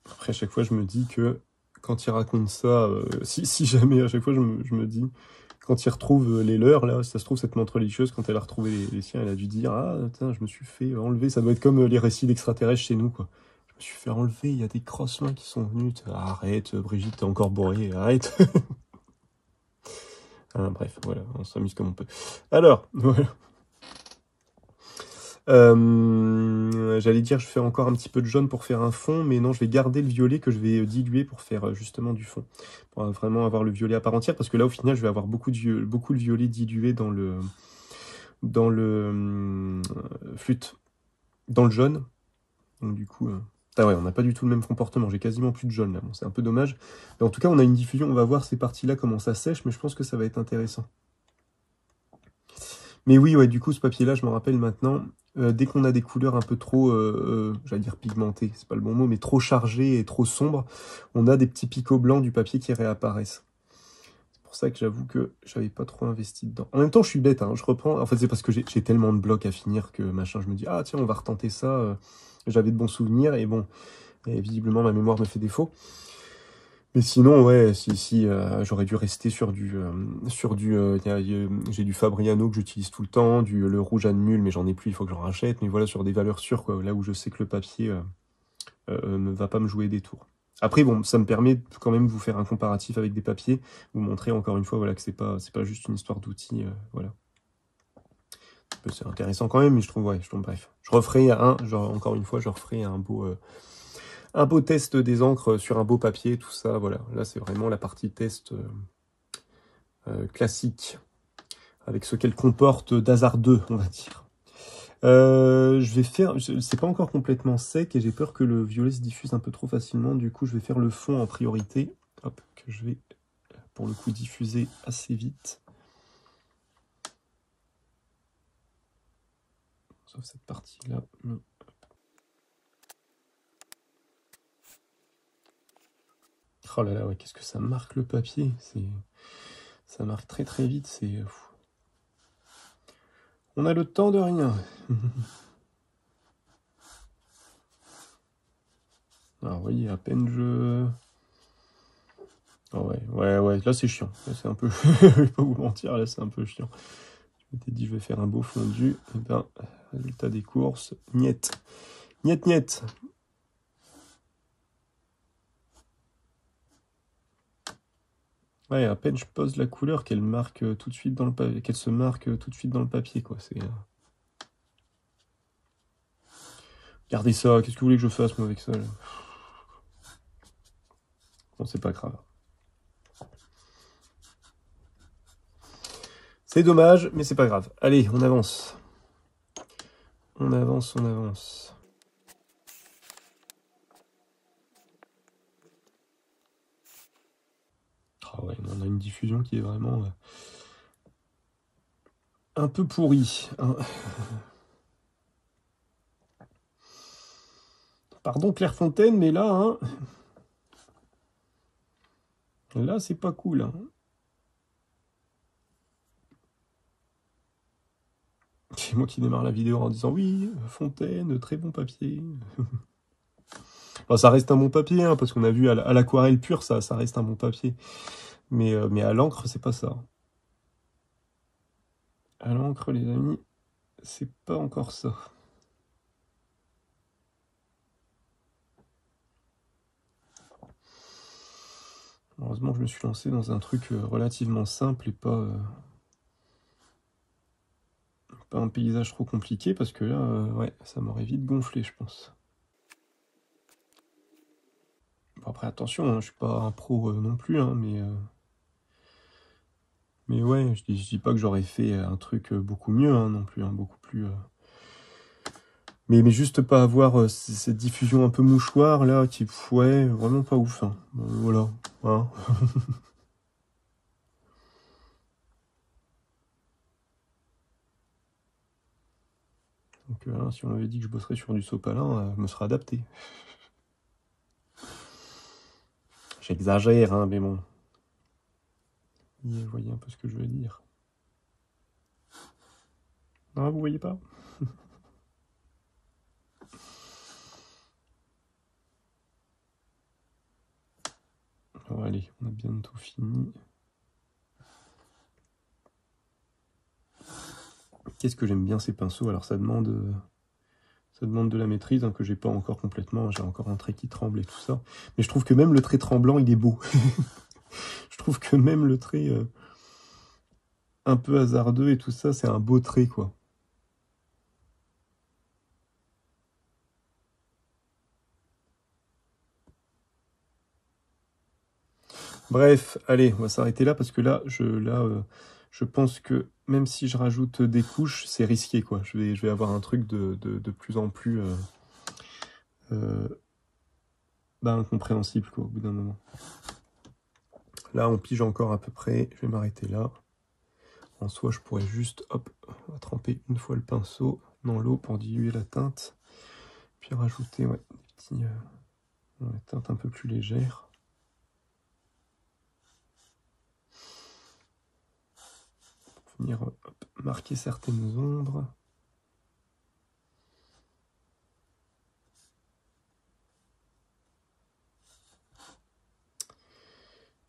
Après, à chaque fois, je me dis que quand il raconte ça, si jamais, à chaque fois, je me dis, quand il retrouve les leurs, là, si ça se trouve, cette montre religieuse, quand elle a retrouvé les siens, elle a dû dire, ah, putain, je me suis fait enlever. Ça doit être comme les récits d'extraterrestres chez nous, quoi. Je me suis fait enlever, il y a des crosses-mains qui sont venus. Arrête, Brigitte, t'es encore bourrée, arrête. Ah, bref, voilà, on s'amuse comme on peut. Alors, voilà. J'allais dire, je fais encore un petit peu de jaune pour faire un fond, mais non, je vais garder le violet que je vais diluer pour faire justement du fond. Pour vraiment avoir le violet à part entière, parce que là, au final, je vais avoir beaucoup de violet dilué dans le flûte, dans le jaune. Donc du coup, ah ouais, on n'a pas du tout le même comportement. J'ai quasiment plus de jaune là. Bon, c'est un peu dommage. Mais en tout cas, on a une diffusion. On va voir ces parties-là comment ça sèche, mais je pense que ça va être intéressant. Mais oui, ouais, du coup, ce papier-là, je me rappelle maintenant, dès qu'on a des couleurs un peu trop, j'allais dire pigmentées, c'est pas le bon mot, mais trop chargées et trop sombres, on a des petits picots blancs du papier qui réapparaissent. C'est pour ça que j'avoue que j'avais pas trop investi dedans. En même temps, je suis bête, hein, je reprends. En fait, c'est parce que j'ai tellement de blocs à finir que machin, je me dis, ah tiens, on va retenter ça. J'avais de bons souvenirs, et bon, et visiblement, ma mémoire me fait défaut. Mais sinon, ouais, si j'aurais dû rester j'ai du Fabriano que j'utilise tout le temps, le rouge à mule, mais j'en ai plus, il faut que j'en rachète. Mais voilà, sur des valeurs sûres, quoi, là où je sais que le papier ne va pas me jouer des tours. Après, bon, ça me permet de quand même vous faire un comparatif avec des papiers, vous montrer encore une fois, voilà, que c'est pas juste une histoire d'outils, voilà. C'est intéressant quand même, mais je trouve, bref. Je referai encore une fois, je referai un beau test des encres sur un beau papier, tout ça, voilà. Là, c'est vraiment la partie test classique, avec ce qu'elle comporte d'hasardeux, on va dire. Je vais faire, c'est pas encore complètement sec et j'ai peur que le violet se diffuse un peu trop facilement. Du coup, je vais faire le fond en priorité, hop, que je vais pour le coup diffuser assez vite. Sauf cette partie-là. Oh là là, ouais, qu'est-ce que ça marque le papier? Ça marque très très vite, c'est fou. On a le temps de rien. Alors, vous voyez, à peine je... Oh ouais, là c'est chiant. Là, c'est un peu... je vais pas vous mentir, là c'est un peu chiant. Je m'étais dit, je vais faire un beau fondu. Et ben, résultat des courses, niet. Niet, niet. Ouais, à peine je pose la couleur qu'elle marque tout de suite dans le papier, qu'elle se marque tout de suite dans le papier, quoi. C'est... Regardez ça, qu'est-ce que vous voulez que je fasse, moi, avec ça, là? Bon, c'est pas grave. C'est dommage, mais c'est pas grave. Allez, on avance. On avance, on avance. Ah ouais, on a une diffusion qui est vraiment un peu pourrie, hein. Pardon Clairefontaine, mais là, hein, là c'est pas cool, hein. moi qui démarre la vidéo en disant oui, Fontaine, très bon papier. Enfin, ça reste un bon papier, hein, parce qu'on a vu à l'aquarelle pure, ça reste un bon papier. Mais à l'encre, c'est pas ça. À l'encre, les amis, c'est pas encore ça. Heureusement que je me suis lancé dans un truc relativement simple et pas un paysage trop compliqué, parce que là, ouais, ça m'aurait vite gonflé, je pense. Bon, après, attention, hein, je suis pas un pro non plus, hein, mais ouais, je dis pas que j'aurais fait un truc beaucoup mieux, hein, non plus, hein, beaucoup plus... Mais juste pas avoir cette diffusion un peu mouchoir, là, qui, ouais, vraiment pas ouf, hein. Voilà, hein. Donc là, si on m'avait dit que je bosserais sur du sopalin, je me serais adapté. J'exagère, hein, mais bon. Vous voyez un peu ce que je veux dire. Non, vous voyez pas? Alors allez, on a bientôt fini. Qu'est-ce que j'aime bien ces pinceaux? Alors ça demande de la maîtrise, hein, que j'ai pas encore complètement. J'ai encore un trait qui tremble et tout ça. Mais je trouve que même le trait tremblant, il est beau. Je trouve que même le trait un peu hasardeux et tout ça, c'est un beau trait, quoi. Bref, allez, on va s'arrêter là parce que là, je pense que même si je rajoute des couches, c'est risqué, quoi. Je vais avoir un truc de plus en plus incompréhensible, quoi, au bout d'un moment. Là, on pige encore à peu près. Je vais m'arrêter là. En soi, je pourrais juste, hop, on va tremper une fois le pinceau dans l'eau pour diluer la teinte. Puis rajouter, ouais, des teintes un peu plus légères. Pour venir marquer certaines ombres.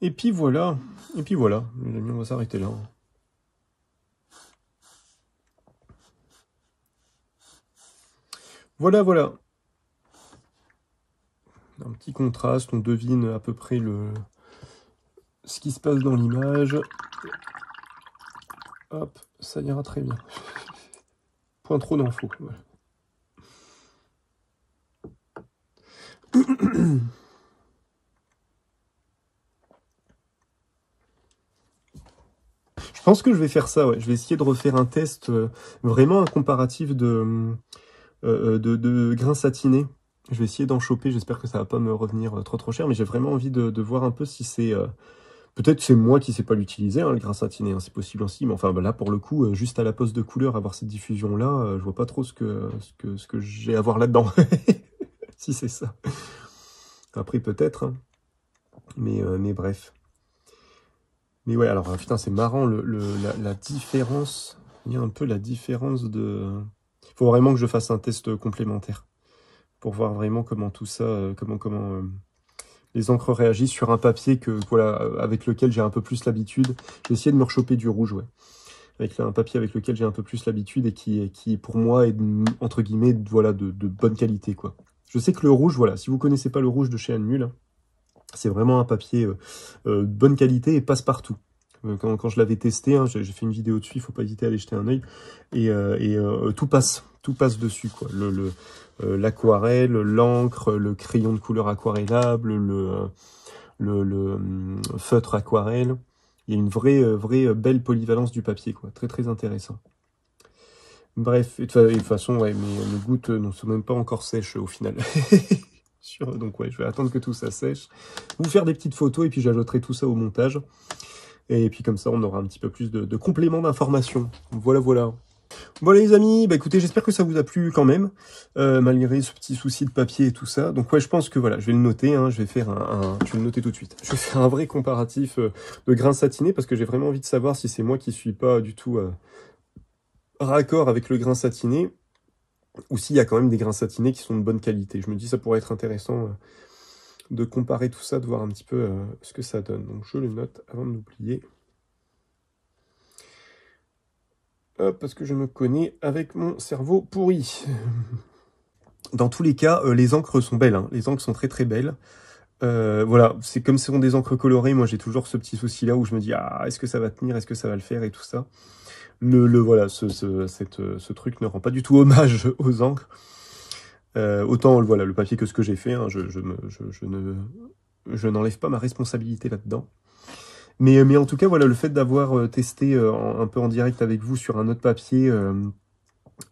Et puis voilà, les amis, on va s'arrêter là. Voilà. Un petit contraste, on devine à peu près ce qui se passe dans l'image. Hop, ça ira très bien. Point trop d'infos. Voilà. Je pense que je vais faire ça, ouais. Je vais essayer de refaire un test, vraiment un comparatif de grains satinés. Je vais essayer d'en choper, j'espère que ça va pas me revenir trop cher, mais j'ai vraiment envie de voir un peu si c'est... Peut-être c'est moi qui sais pas l'utiliser, hein, le grain satiné, hein, c'est possible aussi, mais enfin là pour le coup, juste à la pose de couleur, avoir cette diffusion-là, je vois pas trop ce que j'ai à voir là-dedans, si c'est ça. Après peut-être, hein. Mais bref. Mais ouais, alors putain, c'est marrant la différence. Il y a un peu la différence de... Il faut vraiment que je fasse un test complémentaire pour voir vraiment comment tout ça, comment les encres réagissent sur un papier voilà, avec lequel j'ai un peu plus l'habitude. J'ai essayé de me rechoper du rouge, ouais. Avec un papier avec lequel j'ai un peu plus l'habitude et qui pour moi est entre guillemets voilà de bonne qualité, quoi. Je sais que le rouge, voilà, si vous connaissez pas le rouge de chez Anmul, c'est vraiment un papier de bonne qualité et passe-partout. Quand je l'avais testé, hein, j'ai fait une vidéo dessus, il faut pas hésiter à aller jeter un œil. Et tout passe dessus, quoi. L'aquarelle, l'encre, le crayon de couleur aquarellable, le feutre aquarelle. Il y a une vraie belle polyvalence du papier, quoi. Très très intéressant. Bref, de toute façon, ouais, mes gouttes ne sont même pas encore sèches au final. Donc ouais, je vais attendre que tout ça sèche. Vous faire des petites photos et puis j'ajouterai tout ça au montage. Et puis comme ça, on aura un petit peu plus de compléments d'informations. Voilà. Voilà les amis, bah écoutez, j'espère que ça vous a plu quand même, malgré ce petit souci de papier et tout ça. Donc ouais, je pense que voilà, je vais le noter, hein, je vais le noter tout de suite. Je vais faire un vrai comparatif de grains satinés parce que j'ai vraiment envie de savoir si c'est moi qui suis pas du tout raccord avec le grain satiné, ou s'il y a quand même des grains satinés qui sont de bonne qualité. Je me dis ça pourrait être intéressant de comparer tout ça, de voir un petit peu ce que ça donne. Donc je le note avant de l'oublier. Hop, parce que je me connais avec mon cerveau pourri. Dans tous les cas, les encres sont belles, hein. Les encres sont très très belles. Voilà, c'est comme ce sont des encres colorées, moi j'ai toujours ce petit souci là où je me dis ah est-ce que ça va tenir, est-ce que ça va le faire et tout ça. Voilà, ce truc ne rend pas du tout hommage aux encres. Autant voilà le papier que ce que j'ai fait, hein, je n'enlève pas ma responsabilité là-dedans. Mais en tout cas voilà le fait d'avoir testé un peu en direct avec vous sur un autre papier.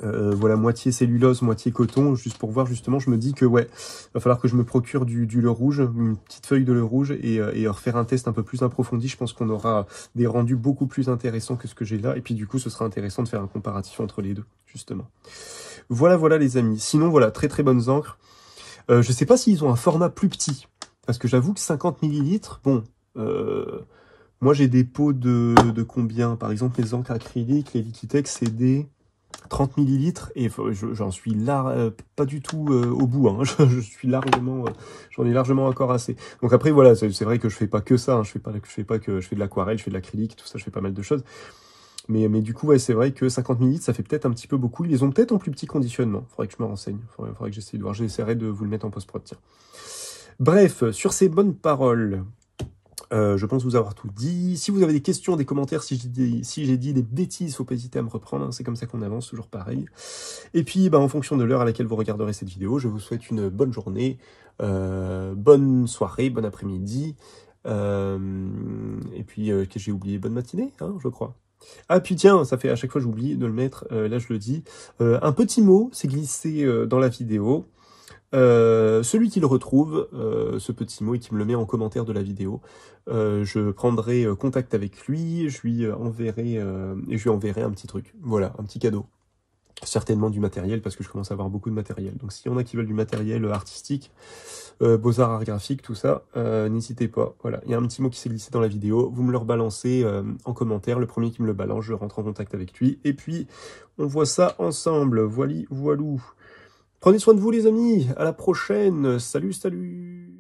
Voilà, moitié cellulose, moitié coton, juste pour voir justement, je me dis que ouais, va falloir que je me procure du le rouge, une petite feuille de le rouge et refaire un test un peu plus approfondi. Je pense qu'on aura des rendus beaucoup plus intéressants que ce que j'ai là, et puis du coup ce sera intéressant de faire un comparatif entre les deux, justement. Voilà, voilà les amis. Sinon voilà, très très bonnes encres. Je sais pas s'ils ont un format plus petit, parce que j'avoue que 50 ml, bon... moi j'ai des pots de combien? Par exemple les encres acryliques, les Liquitex, c'est des 30 millilitres et j'en suis là pas du tout au bout, hein. Je suis largement j'en ai largement encore assez. Donc après voilà, c'est vrai que je fais pas que ça, hein. Je fais de l'aquarelle, je fais de l'acrylique, tout ça, je fais pas mal de choses. Mais du coup ouais, c'est vrai que 50 millilitres ça fait peut-être un petit peu beaucoup. Ils les ont peut-être en plus petit conditionnement. Faudrait que je me renseigne. Faudrait que j'essaie de voir. J'essaierai de vous le mettre en post-prod, tiens. Bref, sur ces bonnes paroles, je pense vous avoir tout dit. Si vous avez des questions, des commentaires, si j'ai dit des bêtises, faut pas hésiter à me reprendre, hein. C'est comme ça qu'on avance, toujours pareil. Et puis, en fonction de l'heure à laquelle vous regarderez cette vidéo, je vous souhaite une bonne journée, bonne soirée, bon après-midi, et puis, que j'ai oublié, bonne matinée, hein, je crois. Ah, puis tiens, ça fait à chaque fois j'oublie de le mettre, là je le dis. Un petit mot s'est glissé dans la vidéo. Celui qui le retrouve, ce petit mot, et qui me le met en commentaire de la vidéo, je prendrai contact avec lui, je lui enverrai un petit truc, voilà, un petit cadeau. Certainement du matériel, parce que je commence à avoir beaucoup de matériel. Donc s'il y en a qui veulent du matériel artistique, beaux-arts, art graphique, tout ça, n'hésitez pas. Voilà, il y a un petit mot qui s'est glissé dans la vidéo, vous me le rebalancez en commentaire, le premier qui me le balance, je rentre en contact avec lui, et puis on voit ça ensemble, voilou. Prenez soin de vous les amis, à la prochaine, salut, salut.